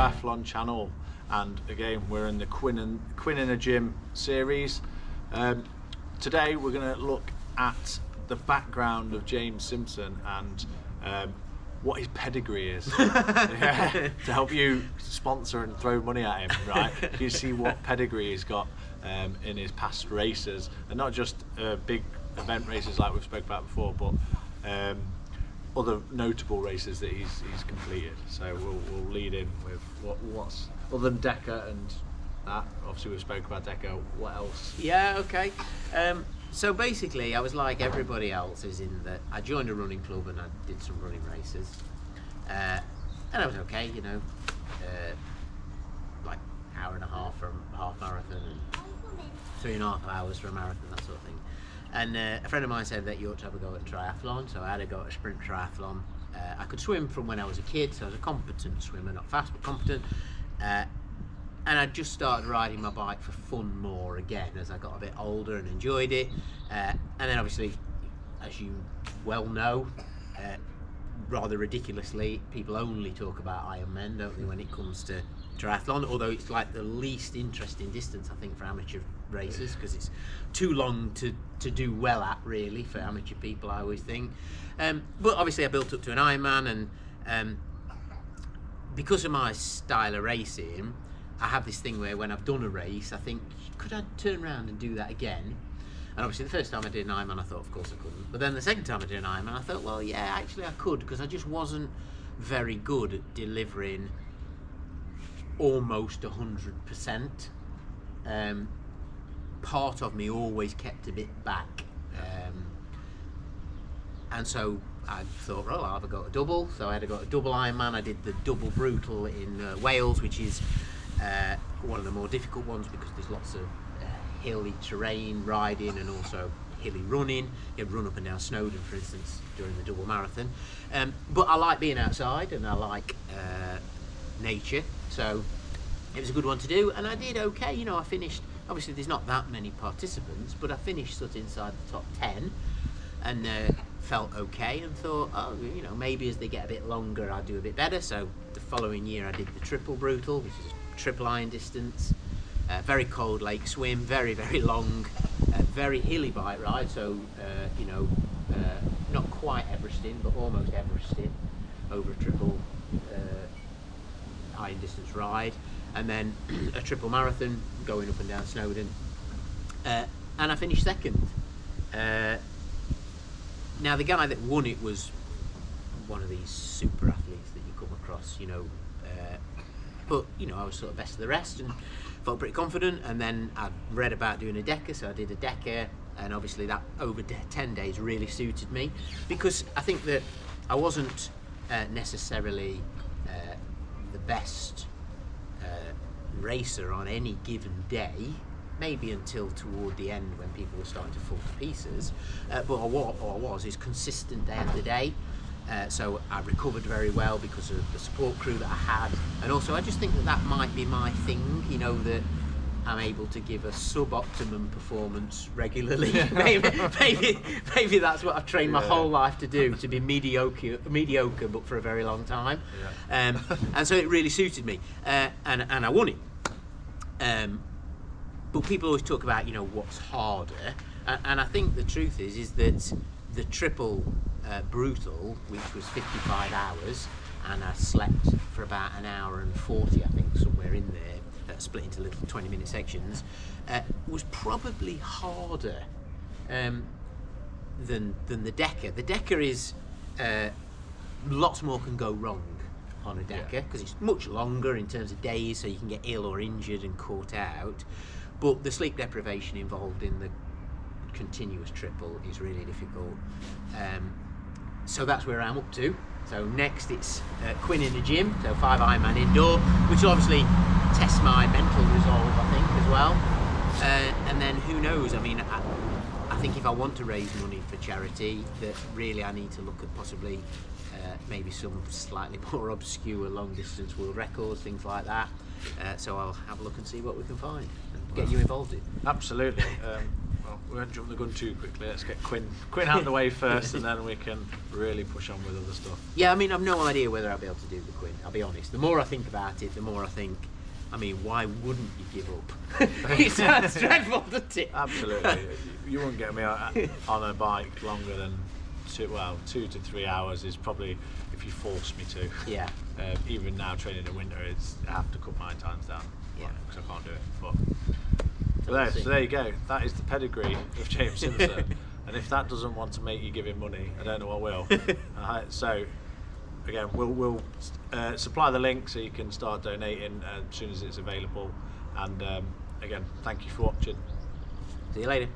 Triathlon Channel, and again we're in the Quin in a Gym series. Today we're going to look at the background of James Simpson and what his pedigree is, to help you sponsor and throw money at him, right? You see what pedigree he's got in his past races, and not just big event races like we've spoke about before, but other notable races that he's completed. So we'll lead in with what's other than Deca and that. Obviously we've spoke about Deca. What else? Yeah, okay. So basically I was like everybody else, is in that I joined a running club and I did some running races, and I was okay, you know, like hour and a half for a half marathon and 3.5 hours for a marathon, that sort of thing. And a friend of mine said that you ought to have a go at triathlon, so I had a go at a sprint triathlon. I could swim from when I was a kid, so I was a competent swimmer, not fast but competent. And I just started riding my bike for fun more again as I got a bit older and enjoyed it. And then obviously, as you well know, rather ridiculously, people only talk about Ironman, don't they, when it comes to triathlon, although it's like the least interesting distance I think for amateur racers, because it's too long to do well at, really, for amateur people, I always think. But obviously I built up to an Ironman, and because of my style of racing, I have this thing where when I've done a race, I think, could I turn around and do that again? And obviously the first time I did an Ironman, I thought, of course I couldn't. But then the second time I did an Ironman, I thought, well, yeah, actually I could, because I just wasn't very good at delivering almost 100%. Part of me always kept a bit back. And so I thought, well, I'll have a go at a double. So I had to go at a double Ironman. I did the double brutal in Wales, which is one of the more difficult ones because there's lots of hilly terrain riding and also hilly running. You run up and down Snowdon, for instance, during the double marathon. But I like being outside and I like nature, so it was a good one to do, and I did okay. You know, I finished, obviously there's not that many participants, but I finished sort of inside the top 10 and felt okay, and thought, oh, you know, maybe as they get a bit longer I'll do a bit better. So the following year I did the triple brutal, which is a triple iron distance, very cold lake swim, very long, very hilly bike ride, so you know, not quite Everesting but almost Everesting over a triple iron distance ride, and then a triple marathon going up and down Snowdon, and I finished second. Now the guy that won it was one of these super athletes that you come across, you know, but you know, I was sort of best of the rest and felt pretty confident. And then I read about doing a Deca, so I did a Deca, and obviously that over 10 days really suited me, because I think that I wasn't necessarily the best racer on any given day, maybe until toward the end when people were starting to fall to pieces, but what I was is consistent day after day. So I recovered very well because of the support crew that I had, and also I just think that that might be my thing, you know, that I'm able to give a sub-optimum performance regularly. maybe that's what I've trained my whole life to do, to be mediocre but for a very long time. And so it really suited me, and I won it. But people always talk about, you know, what's harder, and I think the truth is that the triple brutal, which was 55 hours, and I slept for about an hour and 40, I think, somewhere in there, split into little 20-minute sections, was probably harder than the Deca. The Deca is lots more can go wrong on a Deca because it's much longer in terms of days, so you can get ill or injured and caught out. But the sleep deprivation involved in the continuous triple is really difficult. So that's where I'm up to. So next it's Quin in the Gym, so 5 Ironman indoor, which will obviously test my mental resolve, I think, as well. And then who knows, I mean, I think if I want to raise money for charity, that really I need to look at possibly maybe some slightly more obscure long distance world records, things like that. So I'll have a look and see what we can find and get you involved in. Absolutely. well, we won't jump the gun too quickly. Let's get Quin out of the way first, and then we can really push on with other stuff. Yeah, I mean, I've no idea whether I'll be able to do the Quin. I'll be honest. The more I think about it, the more I think, I mean, why wouldn't you give up? It sounds dreadful, doesn't it? Absolutely. You wouldn't get me on a bike longer than 2 to 3 hours is probably if you force me to. Yeah. Even now training in winter, I have to cut my times down. Yeah. Because I can't do it. But so there you go. That is the pedigree of James Simpson. And if that doesn't want to make you give him money, I don't know what will. So again, we'll supply the link so you can start donating as soon as it's available. And again, thank you for watching. See you later.